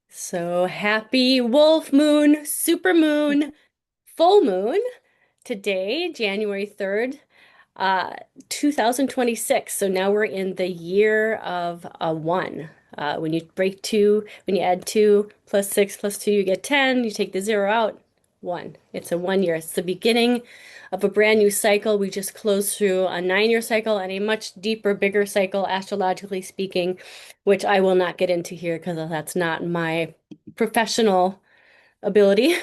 So happy wolf moon, super moon, full moon today, January 3rd, uh, 2026. So now we're in the year of a one. When you break two, when you add two plus six plus two, you get 10. You take the zero out, one. It's a 1 year. It's the beginning of a brand new cycle. We just closed through a 9 year cycle and a much deeper, bigger cycle, astrologically speaking, which I will not get into here because that's not my professional ability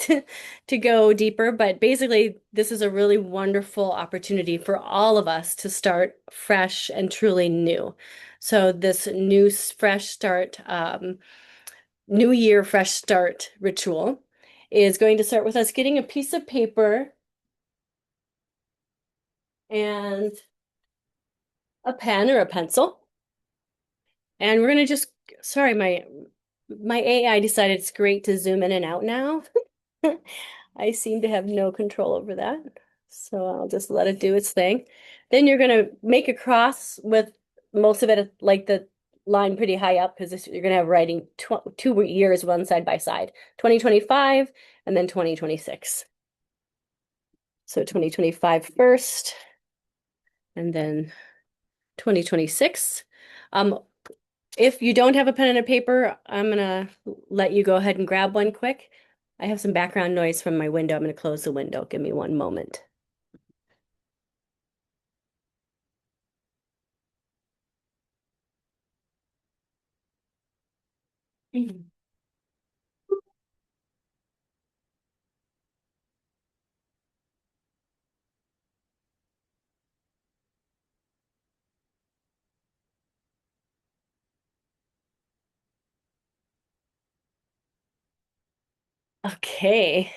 to to go deeper. But basically, this is a really wonderful opportunity for all of us to start fresh and truly new. So this new fresh start, New Year fresh start ritual is going to start with us getting a piece of paper and a pen or a pencil. And we're gonna just, sorry, my AI decided it's great to zoom in and out now. I seem to have no control over that. So I'll just let it do its thing. Then you're going to make a cross with most of it like the line pretty high up because you're going to have writing tw 2 years one side by side, 2025 and then 2026. So 2025 first and then 2026. Um, if you don't have a pen and a paper, I'm gonna let you go ahead and grab one quick. I have some background noise from my window. I'm gonna close the window. Give me one moment. Mhm. Okay.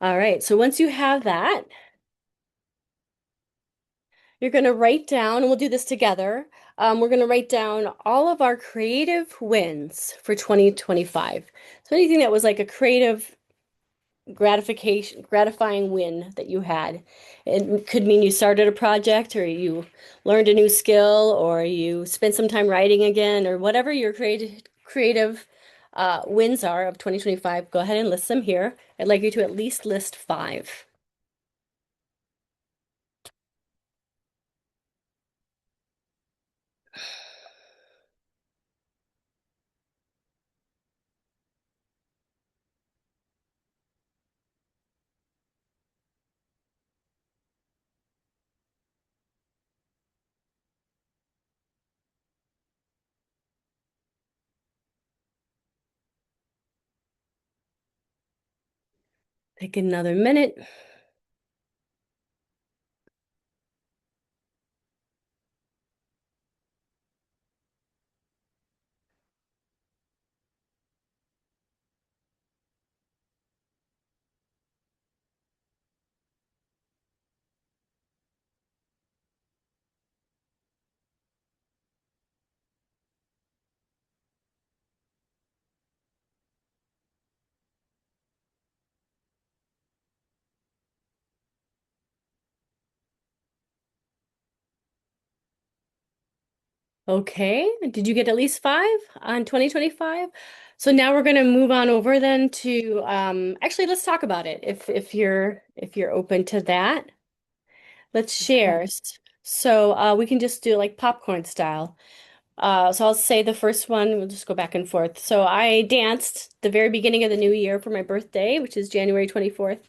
All right. So once you have that, you're going to write down, and we'll do this together. We're going to write down all of our creative wins for 2025. So anything that was like a creative gratifying win that you had. It could mean you started a project or you learned a new skill or you spent some time writing again or whatever your creative wins are of 2025. Go ahead and list them here. I'd like you to at least list five. Take another minute. Okay, did you get at least five on 2025? So now we're going to move on over then to actually let's talk about it if you're open to that. Let's share. So we can just do like popcorn style. So I'll say the first one, we'll just go back and forth. So I danced the very beginning of the new year for my birthday, which is January 24th.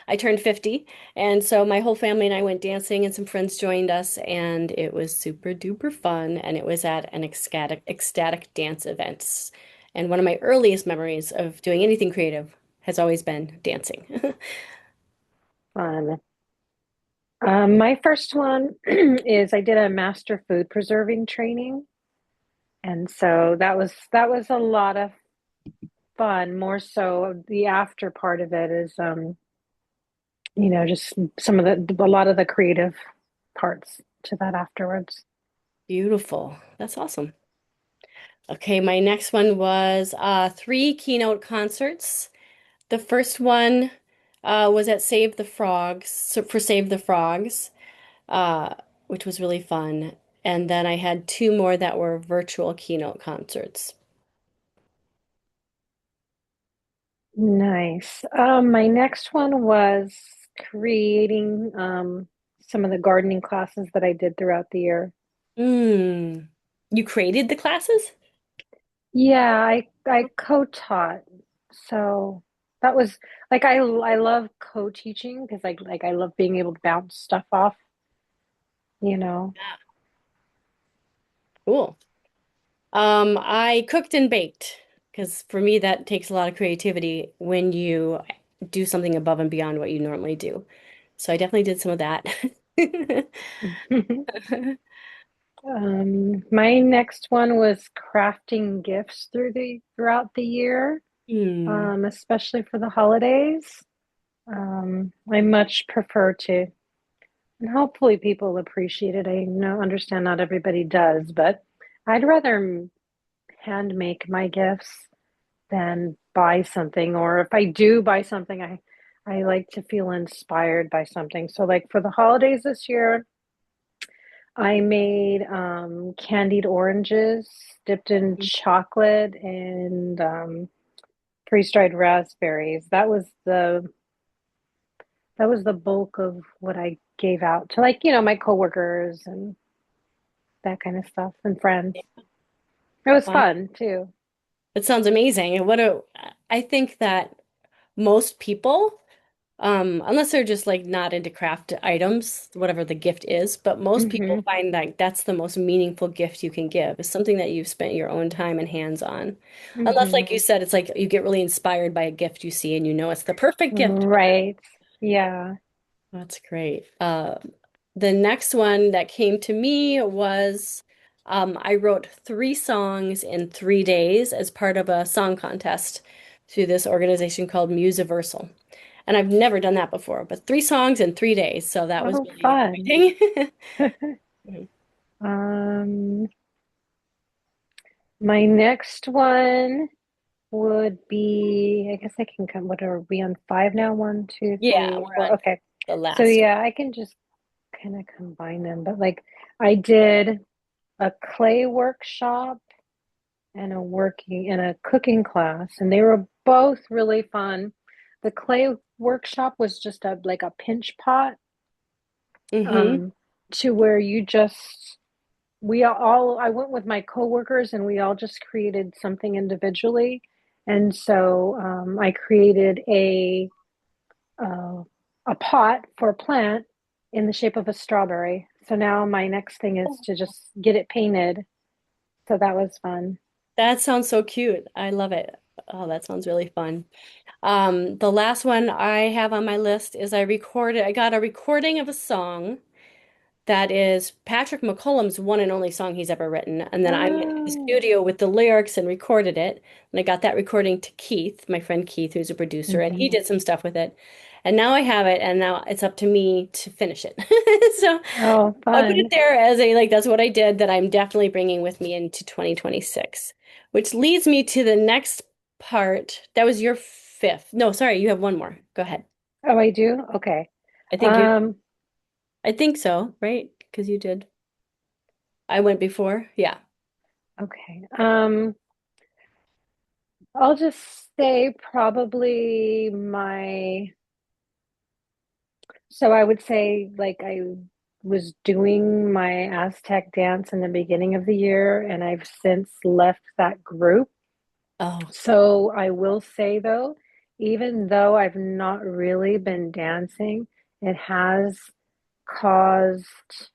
I turned 50. And so my whole family and I went dancing and some friends joined us and it was super duper fun. And it was at an ecstatic dance event. And one of my earliest memories of doing anything creative has always been dancing. Fun. My first one is I did a master food preserving training, and so that was a lot of fun. More so, the after part of it is, just some of the a lot of the creative parts to that afterwards. Beautiful. That's awesome. Okay, my next one was three keynote concerts. The first one was at Save the Frogs, so for Save the Frogs. which was really fun. And then I had two more that were virtual keynote concerts. Nice. My next one was creating some of the gardening classes that I did throughout the year. Mm. You created the classes? Yeah, I co-taught. So that was like I love co-teaching because I love being able to bounce stuff off, you know. Yeah. Cool. I cooked and baked because for me that takes a lot of creativity when you do something above and beyond what you normally do. So I definitely did some of that. My next one was crafting gifts throughout the year, Hmm. especially for the holidays. I much prefer to, and hopefully people appreciate it. I know, understand not everybody does, but I'd rather hand make my gifts than buy something. Or if I do buy something, I like to feel inspired by something. So, like for the holidays this year, I made candied oranges dipped in chocolate and freeze-dried raspberries. That was the bulk of what I gave out to, like, my coworkers and that kind of stuff and friends. It was Wow. fun too. It sounds amazing. And I think that most people, unless they're just like not into craft items, whatever the gift is, but most people Hmm. find that that's the most meaningful gift you can give is something that you've spent your own time and hands on. Unless, Hmm. like you said, it's like you get really inspired by a gift you see and you know it's the perfect gift. Right. Yeah. That's great. The next one that came to me was I wrote three songs in 3 days as part of a song contest through this organization called Musiversal. And I've never done that before, but three songs in 3 days. So that was Oh, really fun. exciting. Mhm. Um, my next one would be, I guess I can come, what are we on five now? One, two, Yeah, three, we're four. on Okay. the So last. yeah, I can just kind of combine them. But like I did a clay workshop and a cooking class, and they were both really fun. The clay workshop was just a pinch pot, Hmm. um, to where you just we all I went with my coworkers and we all just created something individually. And so I created uh, a pot for a plant in the shape of a strawberry. So now my next thing is to just get it painted. So that was fun. That sounds so cute. I love it. Oh, that sounds really fun. The last one I have on my list is I got a recording of a song that is Patrick McCollum's one and only song he's ever written. And then I went to the Oh. studio with the lyrics and recorded it. And I got that recording to Keith, my friend Keith, who's a producer, and he Hmm. did some stuff with it. And now I have it, and now it's up to me to finish it. So Oh, I'll put it fun. there as a like, that's what I did that I'm definitely bringing with me into 2026, which leads me to the next part. That was your fifth. No, sorry, you have one more. Go ahead. Oh, I do? Okay. I think you, Um, I think so, right? Because you did. I went before. Yeah. okay. I'll just say probably so I would say like I was doing my Aztec dance in the beginning of the year, and I've since left that group. Oh. So I will say though, even though I've not really been dancing, it has caused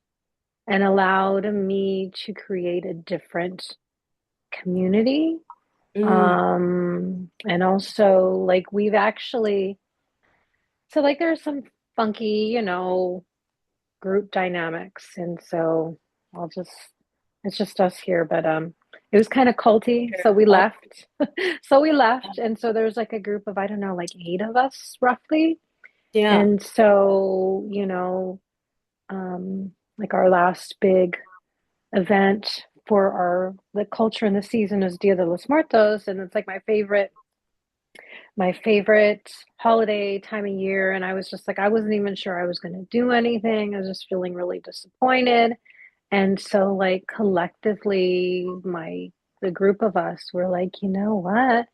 and allowed me to create a different community. Mm, And also like we've actually, so like there's some funky, group dynamics. And so I'll just, it's just us here, but it was kind of culty. sure. So we Oh, left. So we left. And so there's like a group of, I don't know, like eight of us roughly. yeah. And so, like our last big event for the culture in the season is Dia de los Muertos. And it's like my favorite my favorite holiday time of year. And I was just like, I wasn't even sure I was going to do anything. I was just feeling really disappointed. And so, like, collectively, the group of us were like, you know what?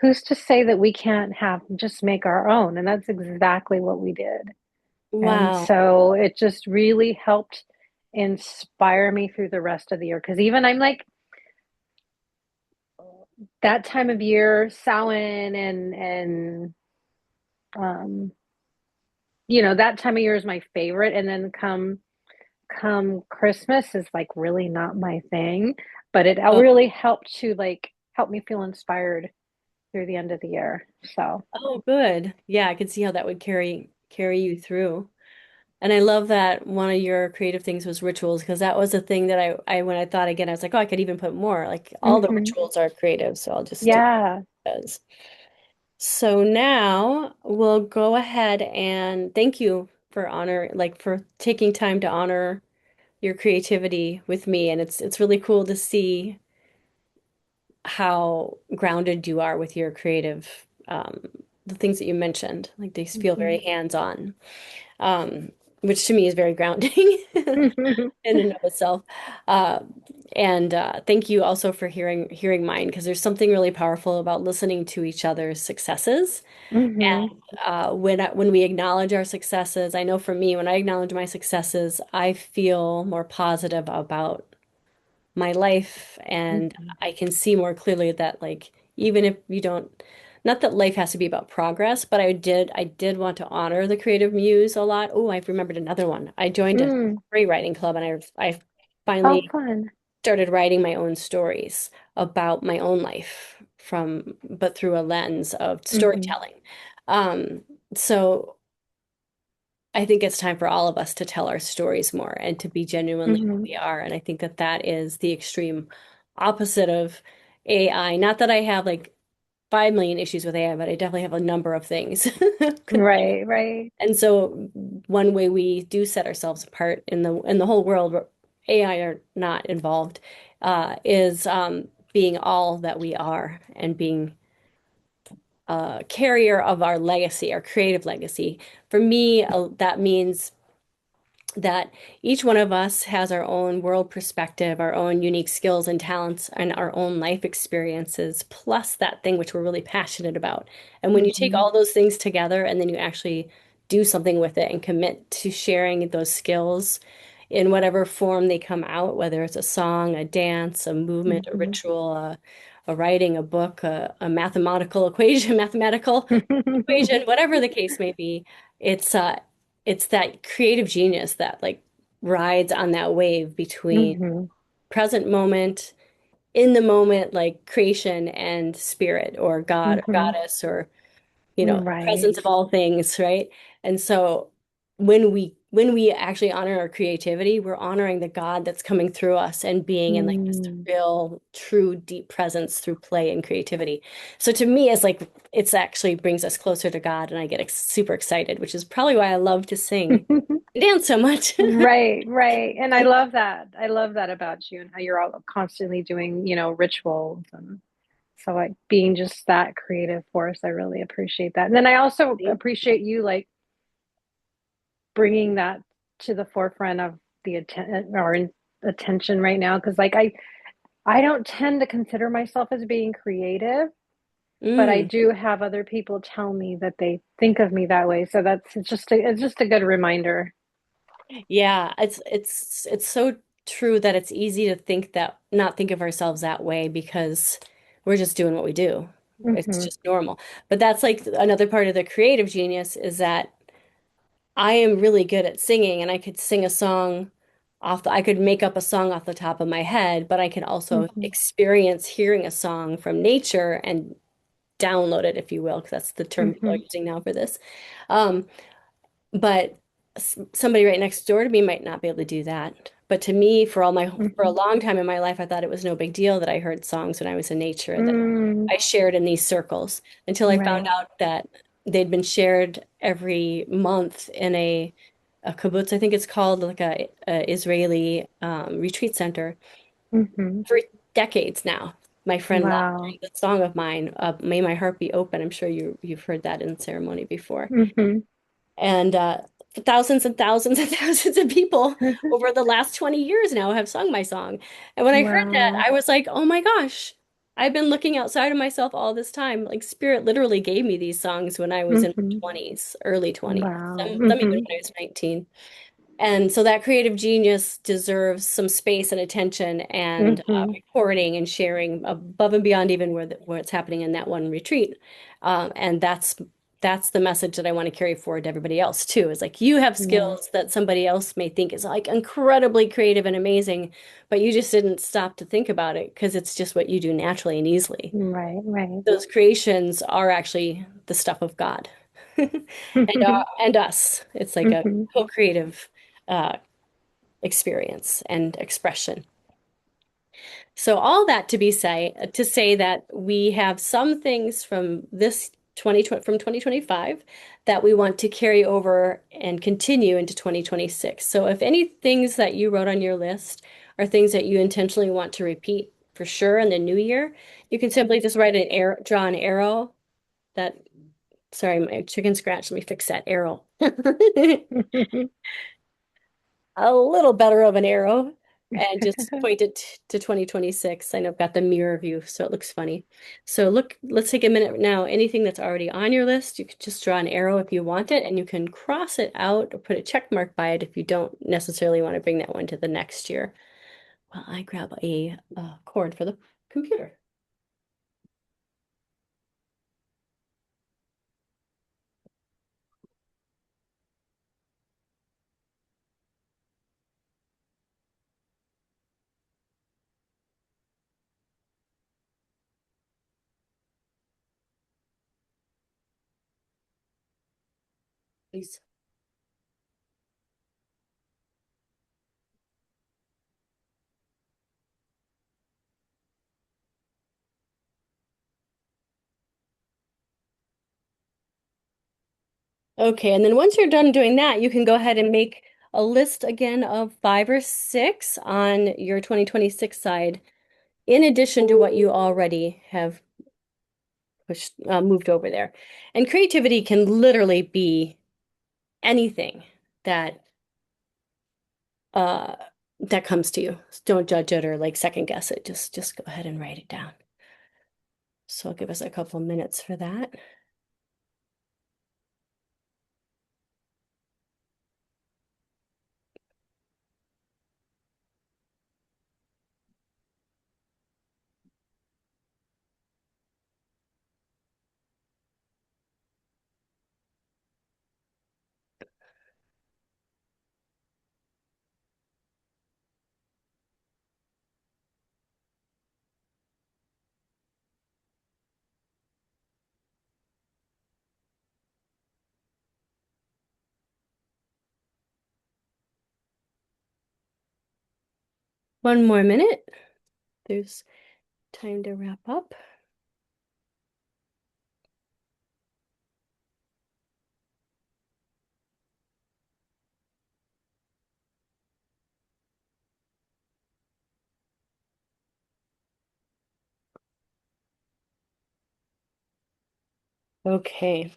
Who's to say that we can't have just make our own? And that's exactly what we did. And Wow. so it just really helped inspire me through the rest of the year. Because even I'm like, that time of year, Samhain and um, that time of year is my favorite. And then come Christmas is like really not my thing, but it Oh, really helped to like help me feel inspired through the end of the year. So, oh, good. Yeah, I could see how that would carry you through. And I love that one of your creative things was rituals because that was a thing that I when I thought again, I was like, oh, I could even put more. Like all the hmm, rituals are creative, so I'll just stick yeah. with those. So now we'll go ahead and thank you for for taking time to honor your creativity with me. And it's really cool to see how grounded you are with your creative the things that you mentioned. Like they feel very Hmm. hands-on, um, which to me is very grounding in and of itself. Uh, and thank you also for hearing mine because there's something really powerful about listening to each other's successes. Hmm. When we acknowledge our successes, I know for me, when I acknowledge my successes, I feel more positive about my life, and Hmm. I can see more clearly that like even if you don't, not that life has to be about progress, but I did want to honor the creative muse a lot. Oh, I've remembered another one. I joined a Mm. story writing club, and I Oh, finally fun. started writing my own stories about my own life but through a lens of Hmm. storytelling. Um, so I think it's time for all of us to tell our stories more and to be genuinely who Hmm. we are. And I think that that is the extreme opposite of AI. Not that I have like 5 million issues with AI, but I definitely have a number of things. Right, right. And so one way we do set ourselves apart in the whole world where AI are not involved is being all that we are and being a carrier of our legacy, our creative legacy. For me, that means that each one of us has our own world perspective, our own unique skills and talents, and our own life experiences, plus that thing which we're really passionate about. And when you take Hmm. all those things together and then you actually do something with it and commit to sharing those skills in whatever form they come out, whether it's a song, a dance, a movement, a Hmm. ritual, a writing, a book, a mathematical equation, mathematical equation, whatever the case may be, it's it's that creative genius that like rides on that wave between Hmm. present moment, in the moment, like creation and spirit or God or Hmm. goddess or Right. presence of all things, right? And so when we actually honor our creativity, we're honoring the God that's coming through us and being in like this Mm. real, true, deep presence through play and creativity. So to me, it's like it's actually brings us closer to God, and I get super excited, which is probably why I love to sing and dance so much. Right, right. And I love that. I love that about you and how you're all constantly doing, rituals and so like being just that creative force. I really appreciate that. And then I also appreciate you like bringing that to the forefront of the attention right now because like I don't tend to consider myself as being creative, but I Mm. do have other people tell me that they think of me that way. So it's just a good reminder. Yeah, it's so true that it's easy to think that not think of ourselves that way because we're just doing what we do. It's Hmm. just normal. But that's like another part of the creative genius is that I am really good at singing and I could sing a song I could make up a song off the top of my head, but I can also Hmm. experience hearing a song from nature and download it, if you will, because that's the term people are Hmm. using now for this. Um, but somebody right next door to me might not be able to do that. But to me, for a Hmm. long time in my life, I thought it was no big deal that I heard songs when I was in nature that Mm. I shared in these circles until I found Right. out that they'd been shared every month in a kibbutz, I think it's called, like a Israeli retreat center Hmm. for decades now. my friend Lon Wow. sang the song of mine, May My Heart Be Open. I'm sure you've heard that in ceremony before. Hmm. And thousands and thousands and thousands of people over the last 20 years now have sung my song. And when I heard that, Wow. I was like, oh my gosh, I've been looking outside of myself all this time. Like Spirit literally gave me these songs when I was in my Hmm. 20s, early 20s, Wow. some even Hmm. when I was 19. And so that creative genius deserves some space and attention and Hmm. recording and sharing above and beyond even where it's happening in that one retreat. And that's the message that I want to carry forward to everybody else too. Is like you have Yeah. skills that somebody else may think is like incredibly creative and amazing, but you just didn't stop to think about it because it's just what you do naturally and easily. Right, right. Those creations are actually the stuff of God. And us. It's like a Hmm. co-creative uh, experience and expression. So all that to say that we have some things from this 2020 from 2025 that we want to carry over and continue into 2026. So if any things that you wrote on your list are things that you intentionally want to repeat for sure in the new year, you can simply just write an arrow, draw an arrow that, sorry, my chicken scratch, let me fix that arrow. A little better of an arrow and just point it to 2026. I know I've got the mirror view, so it looks funny. So look, let's take a minute now. Anything that's already on your list, you could just draw an arrow if you want it, and you can cross it out or put a check mark by it if you don't necessarily want to bring that one to the next year. Well, I grab a cord for the computer. 'Please. Okay, and then once you're done doing that, you can go ahead and make a list again of 5 or 6 on your 2026 side, in addition to what you already have moved over there. And creativity can literally be anything that uh, that comes to you. Don't judge it or like second guess it. Just go ahead and write it down. So I'll give us a couple minutes for that. One more minute. There's time to wrap up. Okay,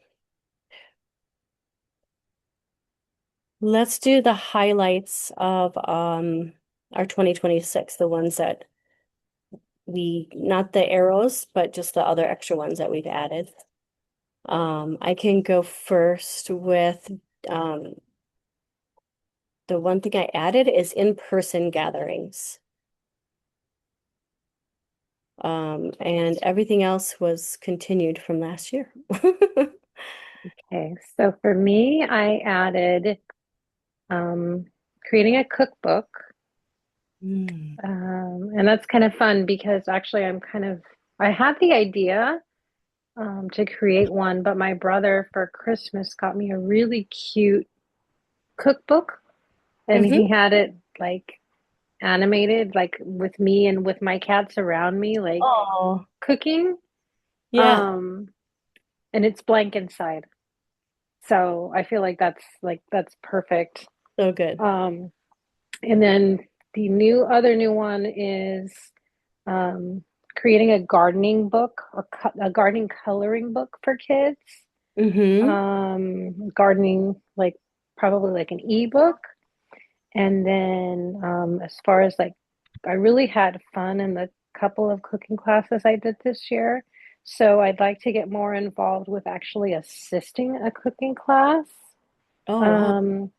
let's do the highlights of our 2026, the ones that not the arrows, but just the other extra ones that we've added. I can go first with um, the one thing I added is in-person gatherings. And everything else was continued from last year. Okay, so for me, I added um, creating a cookbook. Mm. And that's kind of fun because actually I had the idea to create one, but my brother for Christmas got me a really cute cookbook and Hmm. he had it like animated, like with me and with my cats around me, like Oh, cooking. yeah, Um, and it's blank inside. So I feel like that's perfect. so good. And then the new other new one is creating a gardening book or a gardening coloring book for kids. Mm-hmm. Gardening, like probably like an ebook. And then as far as like, I really had fun in the couple of cooking classes I did this year. So I'd like to get more involved with actually assisting a cooking class. Oh, wow. Um,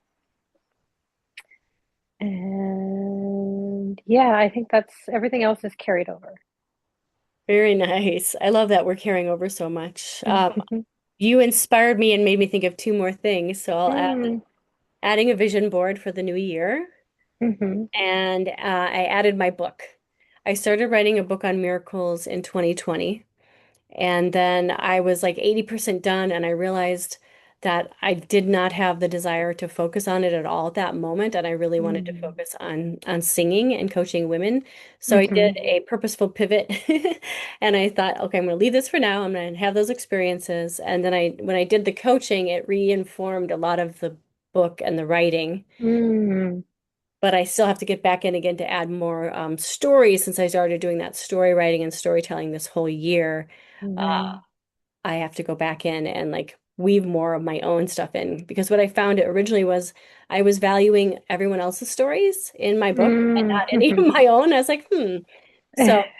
and yeah, I think that's everything else is carried over. Very nice. I love that we're carrying over so much. Mhm. You inspired me and made me think of two more things. So I'll add Mm, adding a vision board for the new year. mhm, And I added my book. I started writing a book on miracles in 2020. And then I was like 80% done, and I realized that I did not have the desire to focus on it at all at that moment. And I really wanted to mm, focus on singing and coaching women. So I did mhm, a purposeful pivot. And I thought, okay, I'm going to leave this for now. I'm going to have those experiences. And then when I did the coaching, it reinformed a lot of the book and the writing, mm, but I still have to get back in again to add more stories since I started doing that story writing and storytelling this whole year. Uh, mm, I have to go back in and like weave more of my own stuff in because what I found originally was I was valuing everyone else's stories in my book and mm, not any of mhm. my own. I was like, hmm. So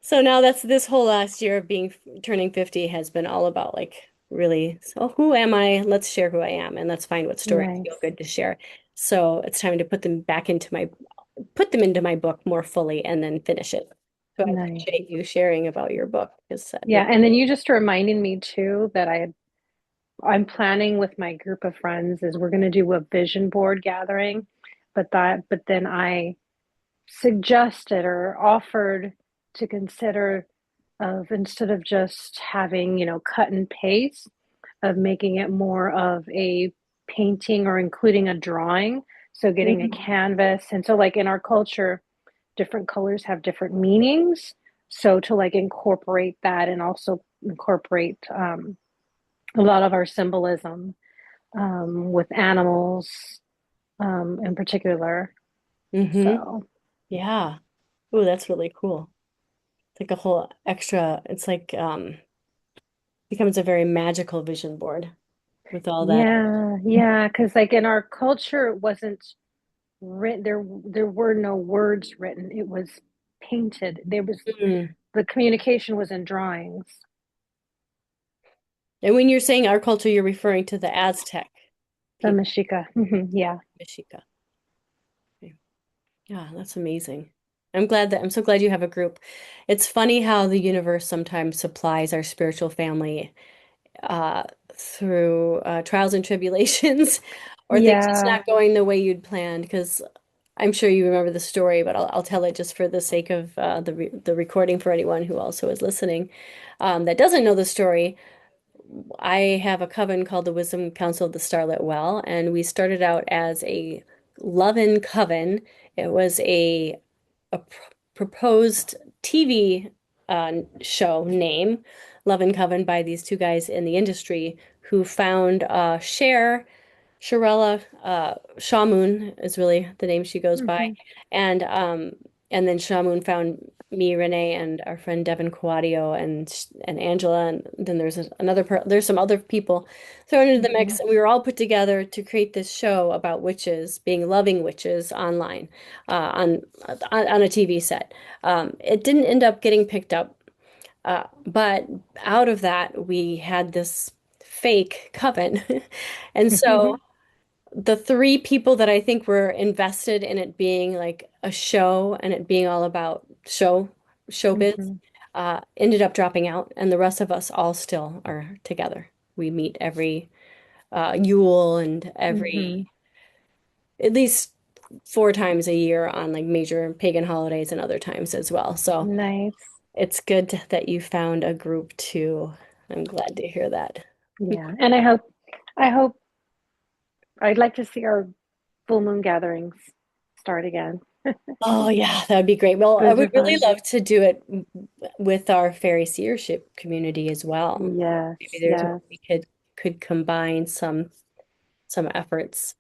so now that's this whole last year of being turning 50 has been all about like really, so who am I? Let's share who I am and let's find what stories feel Nice, good to share. So it's time to put them into my book more fully and then finish it. So I nice. appreciate you sharing about your book because that Yeah, makes and then you just reminded me too that I'm planning with my group of friends is we're going to do a vision board gathering, but then I suggested or offered to consider of instead of just having, cut and paste, of making it more of a painting or including a drawing. So getting a Mhm. canvas. And so like in our culture, different colors have different meanings. So to like incorporate that and also incorporate a lot of our symbolism with animals in particular. Mm-hmm. So Yeah. Oh, that's really cool. It's like a whole extra, it's like becomes a very magical vision board with all that. yeah, yeah, because like in our culture, it wasn't written. There were no words written. It was painted. There was Mm. the communication was in drawings. And when you're saying our culture, you're referring to the Aztec The people, Mexica. Mhm, yeah. Mexica. Okay. Yeah, that's amazing. I'm so glad you have a group. It's funny how the universe sometimes supplies our spiritual family uh, through trials and tribulations or things just Yeah. not going the way you'd planned. Because I'm sure you remember the story, but I'll tell it just for the sake of the recording for anyone who also is listening that doesn't know the story. I have a coven called the Wisdom Council of the Starlit Well, and we started out as a love-in coven. It was a proposed TV show name, Love and Coven, by these two guys in the industry who found Sharella Shamoon is really the name she goes by, Hmm. and and then Shamoon found me, Renee, and our friend Devin Quadio and Angela, and then there's some other people thrown into the Hmm. mix, and we were all put together to create this show about witches being loving witches online on a TV set. It didn't end up getting picked up, but out of that we had this fake coven, and so the three people that I think were invested in it being like a show and it being all about showbiz Hmm. ended up dropping out, and the rest of us all still are together. We meet every Yule and Hmm. every at least 4 times a year on like major pagan holidays and other times as well. So Nice. it's good that you found a group too. I'm glad to hear that. Yeah. And I hope I'd like to see our full moon gatherings start again. Oh yeah, that would be great. Well, I Those would are really fun. love to do it with our fairy seership community as well. Yes. Maybe there's a way Yes. we could combine some efforts.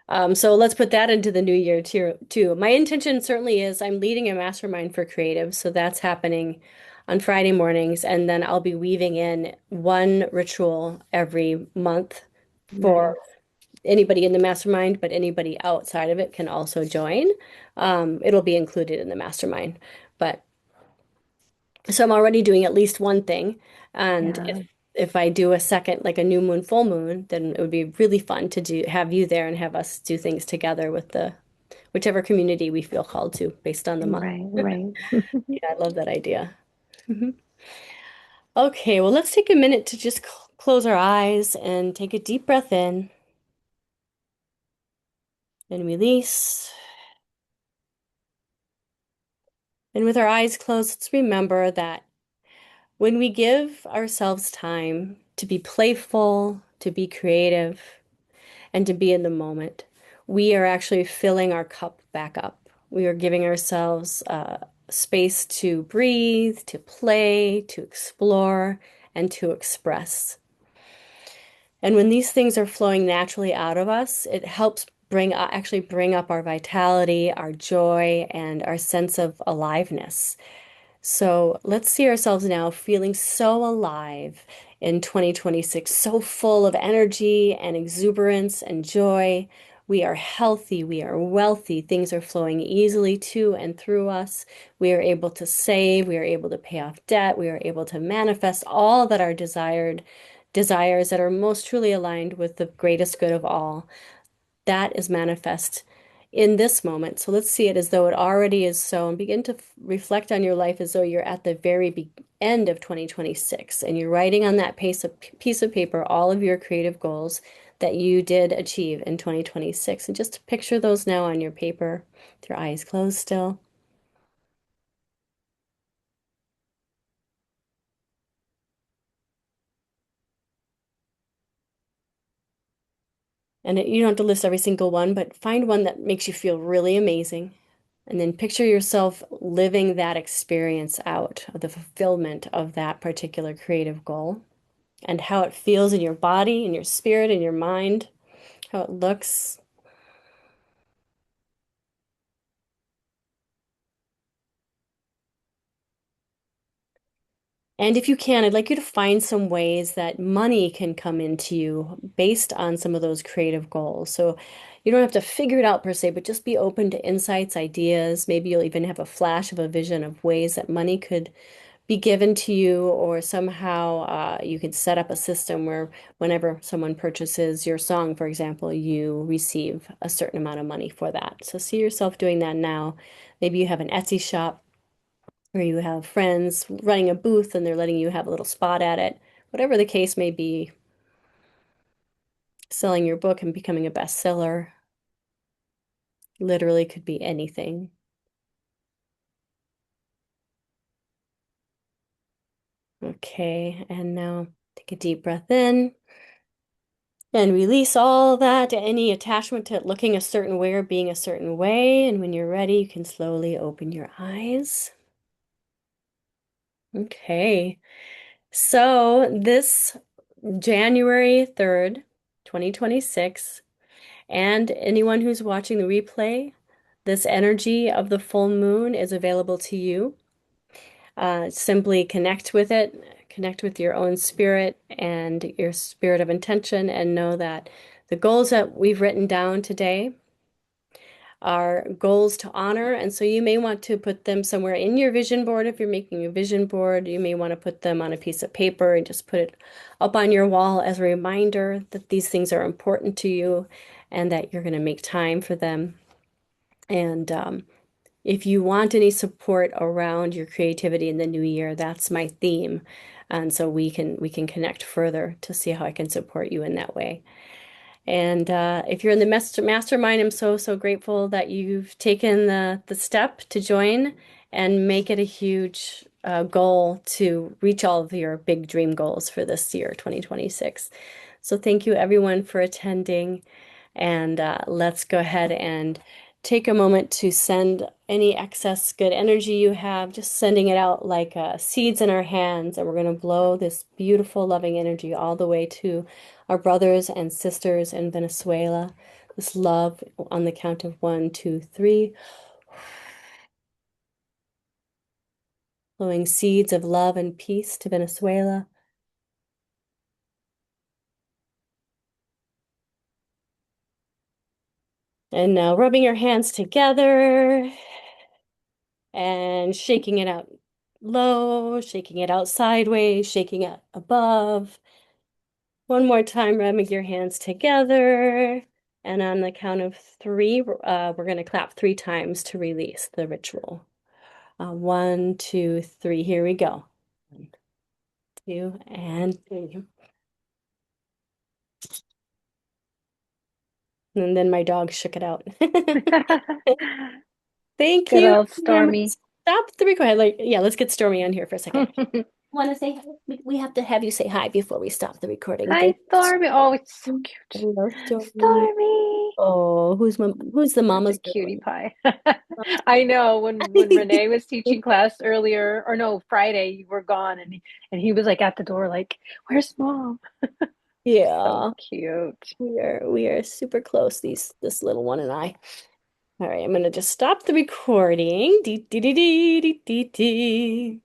So let's put that into the new year too. My intention certainly is I'm leading a mastermind for creatives, so that's happening on Friday mornings, and then I'll be weaving in one ritual every month for Nice. anybody in the mastermind, but anybody outside of it can also join. It'll be included in the mastermind, but so I'm already doing at least one thing, and Yeah. if I do a second, like a new moon, full moon, then it would be really fun to do have you there and have us do things together with the whichever community we feel called to based on the month. Right, right. Yeah, I love that idea. Mhm. Okay, well, let's take a minute to just close our eyes and take a deep breath in and release. And with our eyes closed, let's remember that when we give ourselves time to be playful, to be creative, and to be in the moment, we are actually filling our cup back up. We are giving ourselves space to breathe, to play, to explore, and to express. And when these things are flowing naturally out of us, it helps actually bring up our vitality, our joy, and our sense of aliveness. So let's see ourselves now feeling so alive in 2026, so full of energy and exuberance and joy. We are healthy, we are wealthy, things are flowing easily to and through us. We are able to save, we are able to pay off debt, we are able to manifest all that our desires that are most truly aligned with the greatest good of all. That is manifest in this moment. So let's see it as though it already is so and begin to reflect on your life as though you're at the very end of 2026 and you're writing on that piece of paper all of your creative goals that you did achieve in 2026. And just picture those now on your paper with your eyes closed still. And you don't have to list every single one, but find one that makes you feel really amazing. And then picture yourself living that experience out of the fulfillment of that particular creative goal and how it feels in your body, in your spirit, in your mind, how it looks. And if you can, I'd like you to find some ways that money can come into you based on some of those creative goals. So you don't have to figure it out per se, but just be open to insights, ideas. Maybe you'll even have a flash of a vision of ways that money could be given to you, or somehow you could set up a system where whenever someone purchases your song, for example, you receive a certain amount of money for that. So see yourself doing that now. Maybe you have an Etsy shop or you have friends running a booth and they're letting you have a little spot at it. Whatever the case may be, selling your book and becoming a bestseller literally could be anything. Okay, and now take a deep breath in. And release all that, any attachment to it looking a certain way or being a certain way. And when you're ready, you can slowly open your eyes. Okay. So this January 3rd, 2026, and anyone who's watching the replay, this energy of the full moon is available to you. Simply connect with it, connect with your own spirit and your spirit of intention, and know that the goals that we've written down today are goals to honor. And so you may want to put them somewhere in your vision board. If you're making a vision board, you may want to put them on a piece of paper and just put it up on your wall as a reminder that these things are important to you and that you're going to make time for them. And if you want any support around your creativity in the new year, that's my theme. And so we can connect further to see how I can support you in that way. And if you're in the mastermind, I'm so grateful that you've taken the step to join and make it a huge goal to reach all of your big dream goals for this year, 2026. So thank you everyone for attending. And let's go ahead and take a moment to send any excess good energy you have, just sending it out like seeds in our hands. And we're going to blow this beautiful, loving energy all the way to our brothers and sisters in Venezuela, this love on the count of one, two, three. Flowing seeds of love and peace to Venezuela. And now rubbing your hands together and shaking it out low, shaking it out sideways, shaking it above. One more time, rubbing your hands together. And on the count of three, we're going to clap 3 times to release the ritual. One, two, three. Here we go. One, two, and three. And then my dog shook it out. Thank Good you. old Here, I'm gonna Stormy. stop the record. Like, yeah, let's get Stormy on here for a second. Want to say we have to have you say hi before we stop the recording. Hi, Thank Stormy. Oh, it's so you. cute. Hello, Stormy. Stormy. Oh, who's the Such a mama's cutie girl? pie. I know when Renee was teaching class earlier, or no, Friday, you were gone, and he was like at the door, like, "Where's mom?" So Yeah, cute. we are super close, this little one and I. All right, I'm gonna just stop the recording. Dee, dee, dee, dee, dee, dee, dee.